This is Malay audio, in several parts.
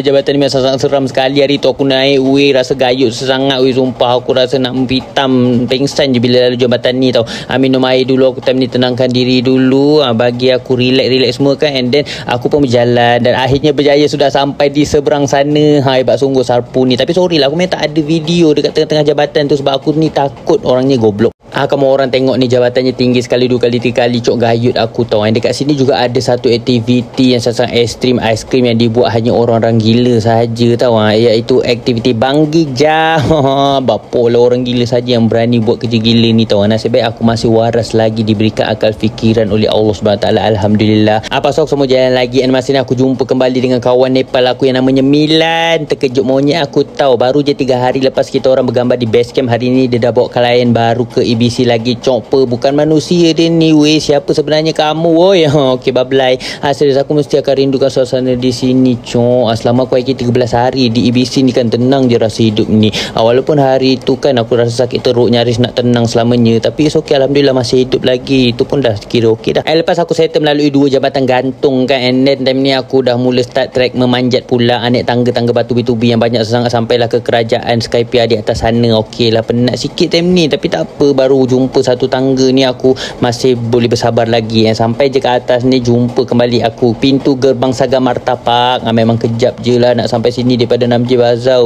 Jabatan ni sangat seram sekali. Hari tu aku naik, rasa gayut sangat, sumpah aku rasa nak mempitam, pengsan je bila lalu jabatan ni tau. Minum air dulu, aku time ni tenangkan diri dulu, bagi aku relax semua kan, and then aku pun berjalan dan akhirnya berjaya sudah sampai di seberang sana. Hebat sungguh Sarpu ni. Tapi sorry lah, aku memang tak ada video dekat tengah-tengah jabatan tu sebab aku ni takut orangnya goblok. Kamu orang tengok ni jabatannya tinggi sekali, 2 kali 3 kali, cok gayut aku tau. Dan dekat sini juga ada satu aktiviti yang sangat ekstrim, aiskrim yang dibuat hanya orang-orang gila saja tau, iaitu aktiviti banggi jump. Bapak lah orang gila saja yang berani buat kerja gila ni tau. Nasib baik aku masih waras lagi, diberikan akal fikiran oleh Allah SWT, alhamdulillah. Pasal semua jalan lagi, dan masa ni aku jumpa kembali dengan kawan Nepal aku yang namanya Milan. Terkejut monyet aku tahu, baru je 3 hari lepas kita orang bergambar di base camp, hari ni dia dah bawa klien baru ke EBC lagi. Chopper bukan manusia dia ni, siapa sebenarnya kamu, woi? Okey, bablai. Serius aku mesti akan rindukan suasana di sini, cok. Selama aku lagi 13 hari di EBC ni kan, tenang je rasa hidup ni. Walaupun hari tu kan aku rasa sakit teruk, nyaris nak tenang selamanya, tapi it's okay, alhamdulillah masih hidup lagi. Itu pun dah kira okey dah. Lepas aku settle melalui 2 jabatan gantung kan, and then time ni aku dah mula start track memanjat pula, naik tangga-tangga batu bitubi yang banyak sangat, sampailah ke kerajaan Skypia di atas sana. Okey lah, penat sikit time ni, tapi tak apa, baru jumpa satu tangga ni aku masih boleh bersabar lagi. Sampai je ke atas ni, jumpa kembali aku pintu gerbang Saga Martapak. Memang kejap je lah nak sampai sini daripada Namje Bazar,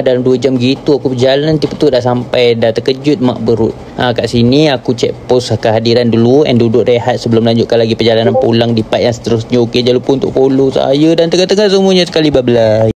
dalam 2 jam gitu aku berjalan, tiba-tiba dah sampai. Dah terkejut mak berut. Kat sini aku check post kehadiran dulu and duduk rehat sebelum lanjutkan lagi perjalanan pulang di part yang seterusnya. Okey, jangan lupa untuk follow saya dan tengah-tengah semuanya sekali, bye-bye.